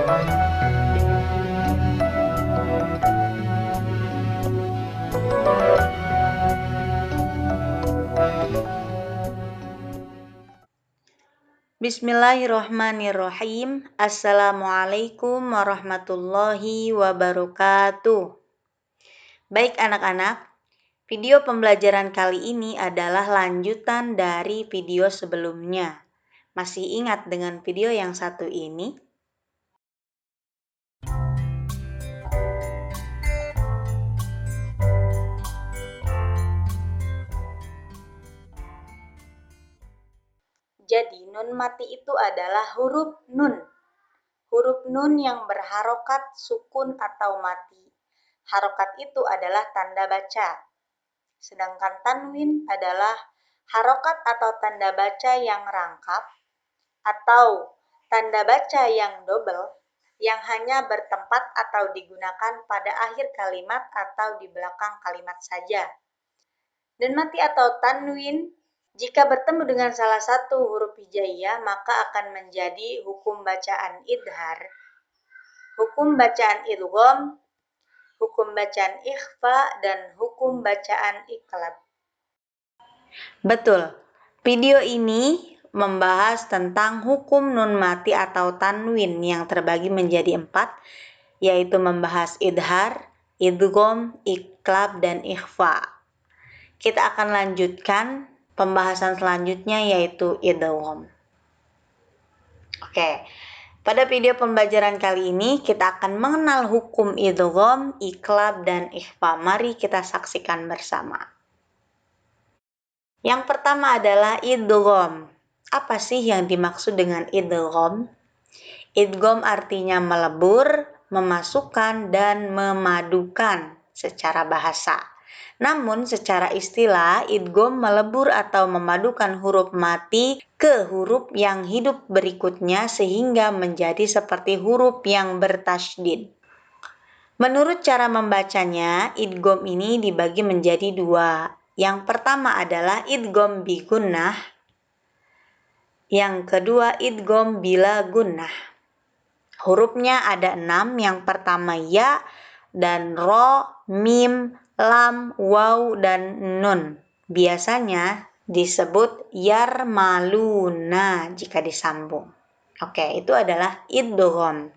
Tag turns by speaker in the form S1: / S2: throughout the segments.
S1: Bismillahirrohmanirrohim. Assalamualaikum warahmatullahi wabarakatuh. Baik anak-anak, video pembelajaran kali ini adalah lanjutan dari video sebelumnya. Masih ingat dengan video yang satu ini? Jadi nun mati itu adalah huruf nun. Huruf nun yang berharokat sukun atau mati. Harokat itu adalah tanda baca. Sedangkan tanwin adalah harokat atau tanda baca yang rangkap atau tanda baca yang double yang hanya bertempat atau digunakan pada akhir kalimat atau di belakang kalimat saja. Dan mati atau tanwin jika bertemu dengan salah satu huruf hijaiyah maka akan menjadi hukum bacaan idhar, hukum bacaan idgham, hukum bacaan ikhfa, dan hukum bacaan iqlab. Betul, video ini membahas tentang hukum nun mati atau tanwin yang terbagi menjadi 4, yaitu membahas idhar, idgham, iqlab, dan ikhfa. Kita akan lanjutkan pembahasan selanjutnya yaitu idgham. Oke, pada video pembelajaran kali ini kita akan mengenal hukum idgham, iqlab, dan ikhfa. Mari kita saksikan bersama. Yang pertama adalah idgham. Apa sih yang dimaksud dengan idgham? Idgham artinya melebur, memasukkan, dan memadukan secara bahasa. Namun secara istilah, idgham melebur atau memadukan huruf mati ke huruf yang hidup berikutnya sehingga menjadi seperti huruf yang bertasydid. Menurut cara membacanya, idgham ini dibagi menjadi 2. Yang pertama adalah idgham bi gunnah. Yang kedua idgham bila gunnah. Hurufnya ada 6. Yang pertama ya dan ro, mim, lam, waw, dan nun. Biasanya disebut yarmaluna jika disambung. Oke, itu adalah idgham.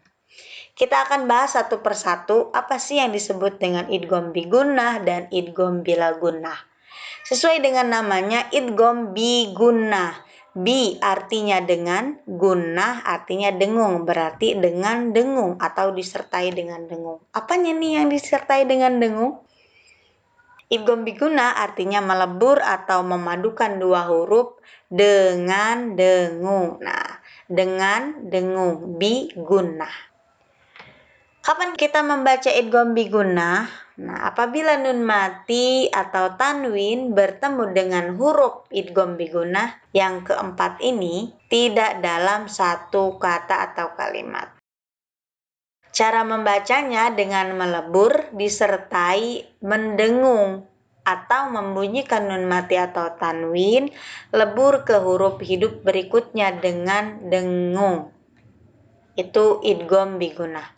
S1: Kita akan bahas satu persatu apa sih yang disebut dengan idgham bi gunnah dan idgham bila gunnah. Sesuai dengan namanya, idgham bi gunnah. Bi artinya dengan, gunnah artinya dengung, berarti dengan dengung atau disertai dengan dengung. Apanya nih yang disertai dengan dengung? Idgham bi gunnah artinya melebur atau memadukan 2 huruf dengan dengung. Nah, dengan dengung, bi gunnah. Kapan kita membaca idgham bi gunnah? Nah, apabila nun mati atau tanwin bertemu dengan huruf idgham bi gunnah yang keempat ini tidak dalam satu kata atau kalimat. Cara membacanya dengan melebur disertai mendengung atau membunyikan nun mati atau tanwin lebur ke huruf hidup berikutnya dengan dengung. Itu idgham bi gunnah.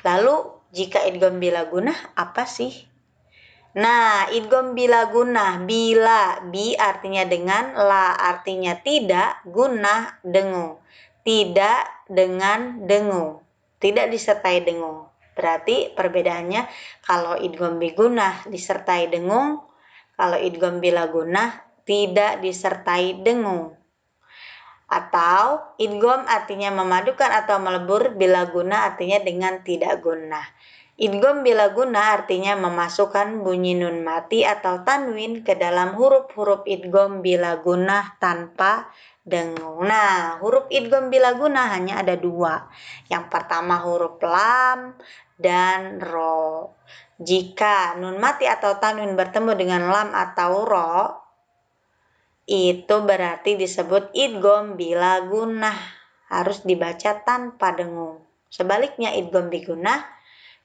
S1: Lalu jika idgham bila gunnah apa sih? Nah, idgham bila gunnah, bila, bi artinya dengan, la artinya tidak, gunnah dengung. Tidak dengan dengung, tidak disertai dengung. Berarti perbedaannya kalau idgham bi gunnah disertai dengung, kalau idgham bila gunnah tidak disertai dengung. Atau idgham artinya memadukan atau melebur, bila gunnah artinya dengan tidak gunnah. Idgham bila gunnah artinya memasukkan bunyi nun mati atau tanwin ke dalam huruf-huruf idgham bila gunnah tanpa dengung. Nah, huruf idgham bila gunnah hanya ada 2. Yang pertama huruf lam dan ro. Jika nun mati atau tanwin bertemu dengan lam atau ro, itu berarti disebut idgham bila gunnah, harus dibaca tanpa dengung. Sebaliknya idgham bi gunnah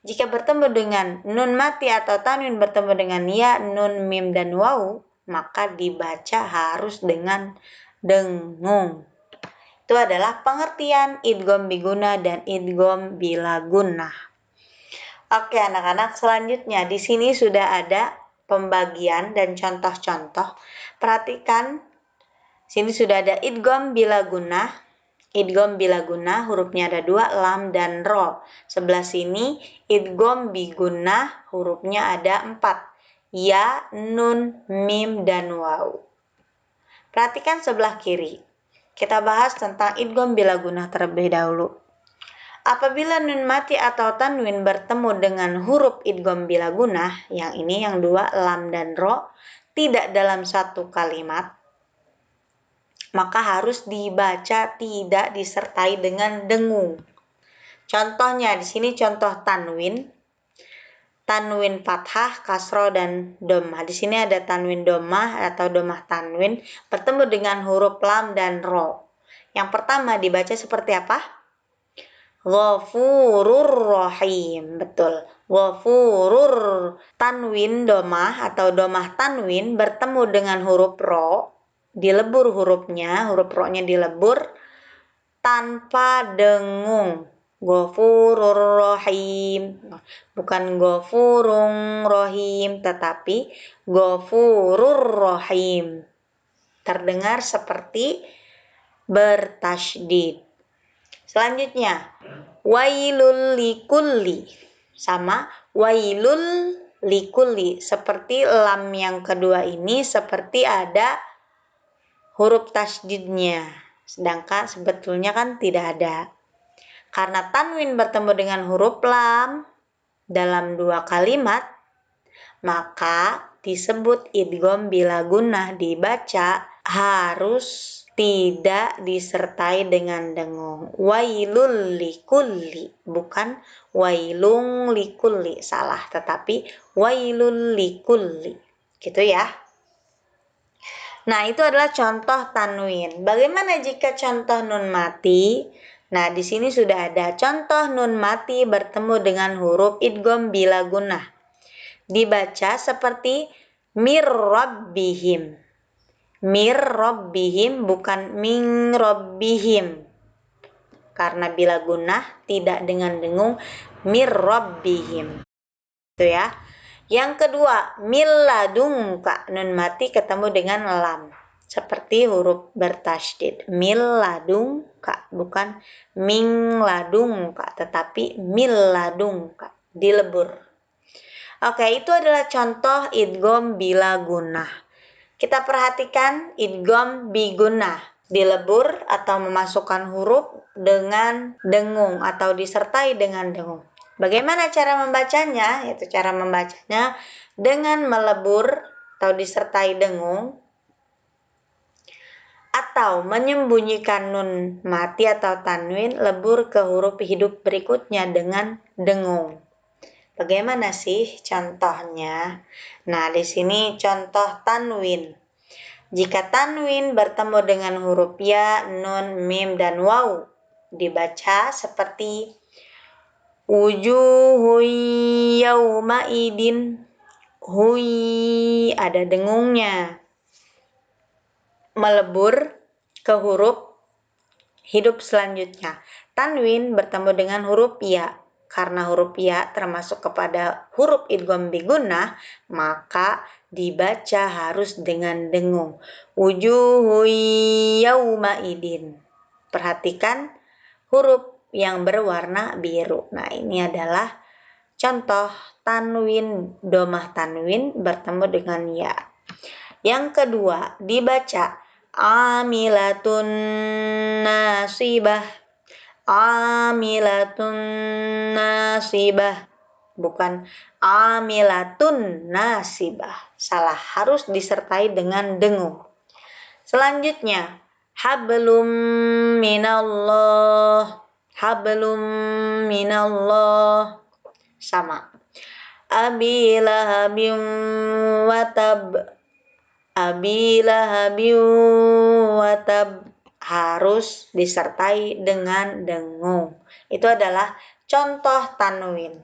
S1: jika bertemu dengan nun mati atau tanwin bertemu dengan ya, nun, mim, dan waw, maka dibaca harus dengan dengung. Itu adalah pengertian idgham biguna dan idgham bila gunnah. Oke anak-anak, selanjutnya di sini sudah ada pembagian dan contoh-contoh. Perhatikan, sini sudah ada idgham bila gunnah. Idgham bila gunnah hurufnya ada 2, lam dan ro. Sebelah sini idgham bigunnah hurufnya ada 4, ya, nun, mim, dan waw. Perhatikan sebelah kiri. Kita bahas tentang idgham bila gunnah terlebih dahulu. Apabila nun mati atau tanwin bertemu dengan huruf idgham bila gunnah, yang ini yang 2, lam dan ro, tidak dalam satu kalimat, maka harus dibaca tidak disertai dengan dengung. Contohnya di sini contoh tanwin fathah, kasroh, dan dhammah. Di sini ada tanwin dhammah atau dhammah tanwin bertemu dengan huruf lam dan ro. Yang pertama dibaca seperti apa? Ghafurur Rahim. Betul. Ghafurur. Tanwin dhammah atau dhammah tanwin bertemu dengan huruf ro, dilebur hurufnya, huruf ro-nya dilebur tanpa dengung. Ghafurur Rahim. Bukan Ghafurung Rahim, tetapi Ghafurur Rahim. Terdengar seperti bertasydid. Selanjutnya, wailul likulli. Sama, wailul likulli. Seperti lam yang kedua ini seperti ada huruf tasydidnya. Sedangkan sebetulnya kan tidak ada. Karena tanwin bertemu dengan huruf lam dalam 2 kalimat, maka disebut idgham bila gunnah, dibaca harus tidak disertai dengan dengung. Wailul likulli, bukan wailung likulli, salah, tetapi wailul likulli. Gitu ya. Nah, itu adalah contoh tanwin. Bagaimana jika contoh nun mati? Nah, di sini sudah ada contoh nun mati bertemu dengan huruf idgham bila gunnah. Dibaca seperti mir rabbihim. Mir rabbihim, bukan min rabbihim. Karena bila gunnah tidak dengan dengung, mir rabbihim. Itu ya. Yang kedua, mil ladungka, nun mati ketemu dengan lam. Seperti huruf bertasydid. Mil ladungka, bukan min ladungka, tetapi mil ladungka, dilebur. Oke, itu adalah contoh idgham bila gunnah. Kita perhatikan idgham bigunnah, dilebur atau memasukkan huruf dengan dengung atau disertai dengan dengung. Bagaimana cara membacanya? Yaitu cara membacanya dengan melebur atau disertai dengung atau menyembunyikan nun mati atau tanwin, lebur ke huruf hidup berikutnya dengan dengung. Bagaimana sih contohnya? Nah, di sini contoh tanwin. Jika tanwin bertemu dengan huruf ya, nun, mim, dan waw, dibaca seperti wujuhun yawma idin. Hui, ada dengungnya. Melebur ke huruf hidup selanjutnya. Tanwin bertemu dengan huruf ya. Karena huruf ya termasuk kepada huruf idgham bigunnah, maka dibaca harus dengan dengung. Wujuhun yauma idin. Perhatikan huruf yang berwarna biru. Nah, ini adalah contoh tanwin, dhammah tanwin bertemu dengan ya. Yang kedua, dibaca amilatun nasibah. Amilatun nasibah, bukan amilatun nasibah. Salah, harus disertai dengan dengung. Selanjutnya, hablum minallah. Hablum minallah. Sama. Abi lahabim watab. Abi lahabim watab, harus disertai dengan dengung. Itu adalah contoh tanwin.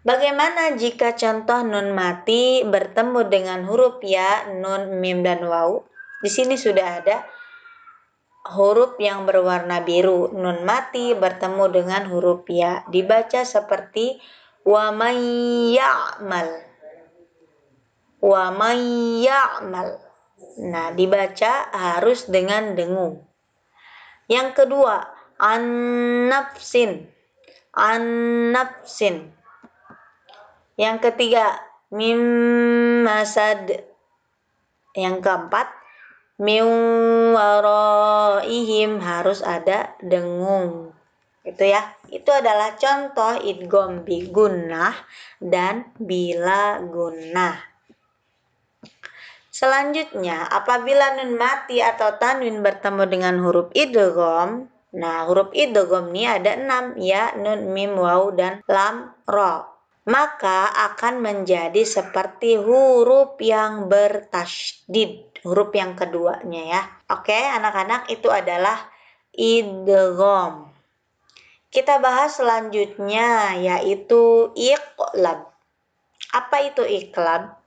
S1: Bagaimana jika contoh nun mati bertemu dengan huruf ya, nun, mim, dan waw? Di sini sudah ada huruf yang berwarna biru. Nun mati bertemu dengan huruf ya. Dibaca seperti wa may ya'mal. Wa may ya'mal. Nah, dibaca harus dengan dengung. Yang kedua, an-nafsin. An-nafsin. Yang ketiga, mim masad. Yang keempat, min waraihim, harus ada dengung. Itu ya. Itu adalah contoh idgham bi gunnah dan bila gunnah. Selanjutnya, apabila nun mati atau tanwin bertemu dengan huruf idgham, nah huruf idgham ini ada 6, ya, nun, mim, waw, dan lam, ra. Maka akan menjadi seperti huruf yang bertasydid, huruf yang keduanya ya. Oke, anak-anak, itu adalah idgham. Kita bahas selanjutnya, yaitu iqlab. Apa itu iqlab?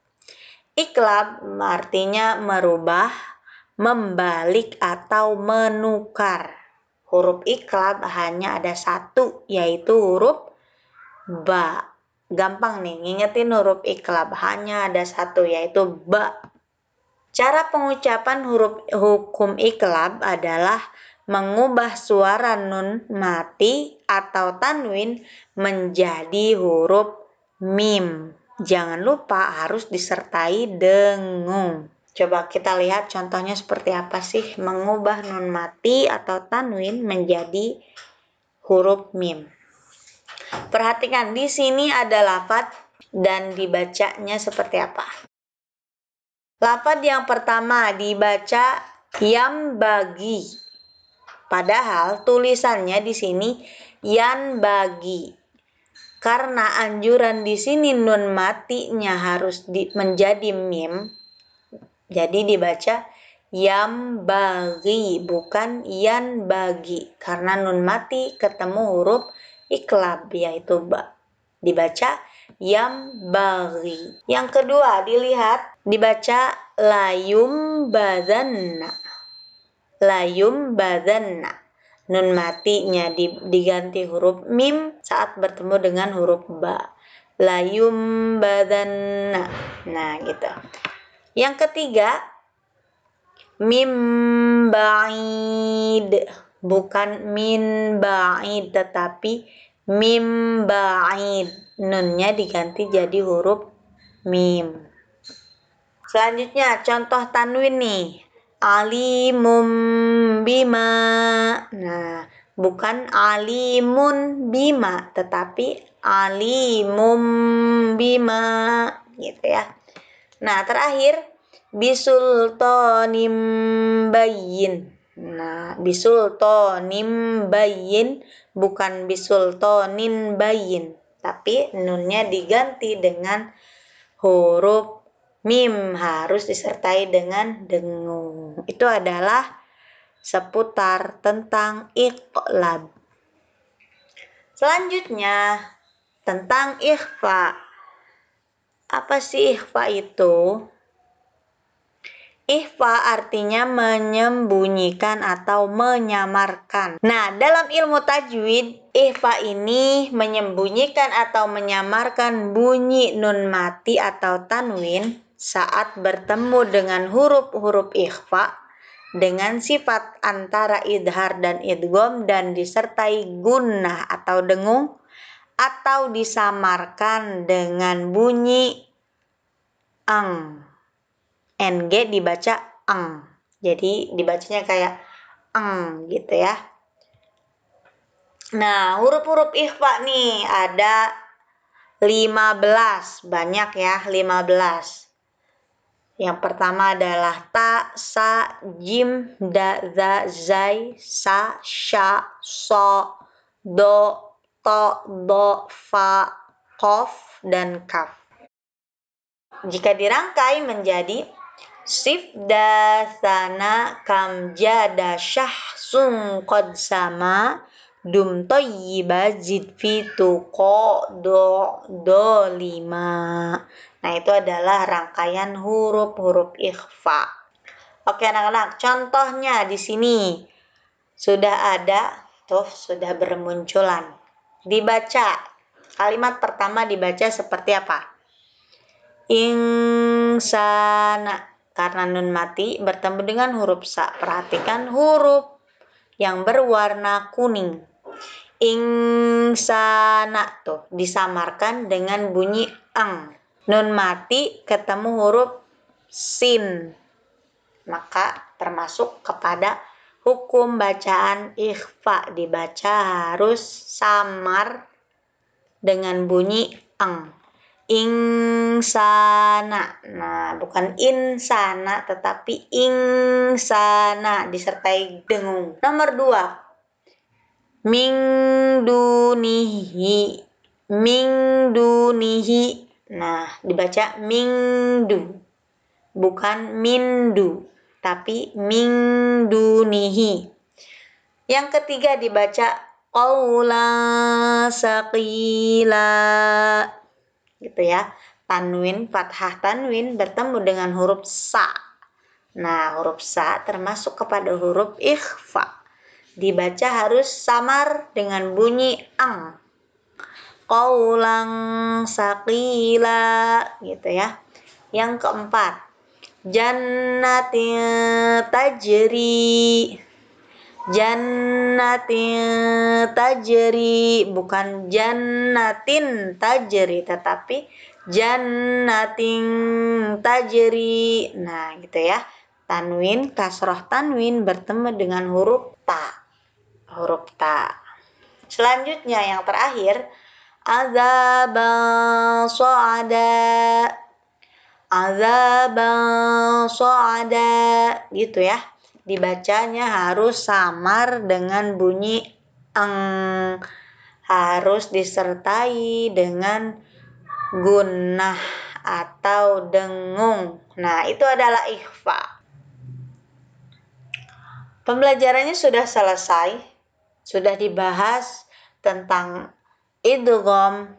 S1: Iqlab artinya merubah, membalik, atau menukar. Huruf iqlab hanya ada satu, yaitu huruf ba. Gampang nih, ngingetin huruf iqlab hanya ada satu, yaitu ba. Cara pengucapan huruf hukum iqlab adalah mengubah suara nun mati atau tanwin menjadi huruf mim. Jangan lupa harus disertai dengung. Coba kita lihat contohnya seperti apa sih mengubah nun mati atau tanwin menjadi huruf mim. Perhatikan di sini ada lafadz dan dibacanya seperti apa. Lafadz yang pertama dibaca yam bagi. Padahal tulisannya di sini yan bagi. Karena anjuran di sini nun matinya harus menjadi mim, jadi dibaca yam bagi, bukan yan bagi. Karena nun mati ketemu huruf iqlab, yaitu ba. Dibaca yam bagi. Yang kedua, dilihat, dibaca layum badanna. Layum badanna. Nun matinya diganti huruf mim saat bertemu dengan huruf ba. Layum badanna. Nah, gitu. Yang ketiga, mim ba'id. Bukan min ba'id, tetapi mim ba'id. Nunnya diganti jadi huruf mim. Selanjutnya, contoh tanwin nih. Alimum bima. Nah, bukan alimun bima, tetapi alimum bima, gitu ya. Nah, terakhir bisultonim bayyin. Nah, bisultonim bayyin, bukan bisultonin bayyin, tapi nunnya diganti dengan huruf mim, harus disertai dengan dengung. Itu adalah seputar tentang iqlab. Selanjutnya tentang ikhfa. Apa sih ikhfa itu? Ikhfa artinya menyembunyikan atau menyamarkan. Nah, dalam ilmu tajwid, ikhfa ini menyembunyikan atau menyamarkan bunyi nun mati atau tanwin saat bertemu dengan huruf-huruf ikhfa dengan sifat antara idhar dan idgham dan disertai gunnah atau dengung, atau disamarkan dengan bunyi ang. NG dibaca ang. Jadi dibacanya kayak ang gitu ya. Nah, huruf-huruf ikhfa nih ada 15. Banyak ya, 15. Yang pertama adalah ta, sa, jim, da, za, zai, sa, sha, so, do, to, do, fa, qaf, dan kaf. Jika dirangkai menjadi sifda, sana, kam, jada, syahsun, qad, sama, dum, toyiba, zid, fitu, ko, do, lima. Nah, itu adalah rangkaian huruf-huruf ikhfa. Oke anak-anak, contohnya di sini. Sudah ada, tuh sudah bermunculan. Dibaca. Kalimat pertama dibaca seperti apa? Insana. Karena nun mati bertemu dengan huruf sa. Perhatikan huruf yang berwarna kuning. Insana tuh disamarkan dengan bunyi ang. Nun mati ketemu huruf sin. Maka termasuk kepada hukum bacaan ikhfa, dibaca harus samar dengan bunyi ang. Insana. Nah, bukan insana tetapi insana disertai dengung. Nomor 2. Min dunihi. Min dunihi. Nah, dibaca mingdu. Bukan mindu, tapi min dunihi. Yang ketiga dibaca qaulan saqila. Gitu ya. Tanwin, fathah tanwin bertemu dengan huruf sa. Nah, huruf sa termasuk kepada huruf ikhfa. Dibaca harus samar dengan bunyi ang. Qaulan saqila gitu ya. Yang keempat, jannatin tajri. Jannatin tajri, bukan jannatin tajri tetapi jannatin tajri. Nah, gitu ya. Tanwin, kasroh tanwin bertemu dengan huruf ta. Huruf ta. Selanjutnya yang terakhir, azaban so'ada. Azaban so'ada gitu ya. Dibacanya harus samar dengan bunyi ang, harus disertai dengan gunnah atau dengung. Nah, itu adalah ikhfa. Pembelajarannya sudah selesai. Sudah dibahas tentang idgham,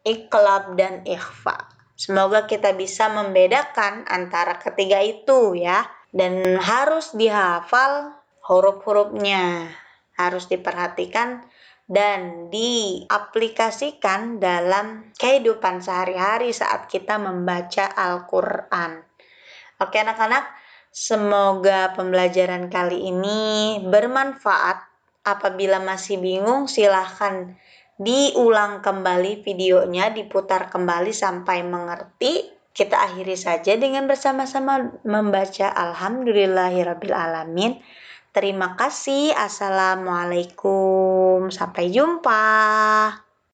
S1: iqlab, dan ikhfa. Semoga kita bisa membedakan antara ketiga itu ya. Dan harus dihafal huruf-hurufnya. Harus diperhatikan dan diaplikasikan dalam kehidupan sehari-hari saat kita membaca Al-Quran. Oke anak-anak, semoga pembelajaran kali ini bermanfaat. Apabila masih bingung, silahkan diulang kembali videonya, diputar kembali sampai mengerti. Kita akhiri saja dengan bersama-sama membaca Alhamdulillahirrabbilalamin. Terima kasih. Assalamualaikum. Sampai jumpa.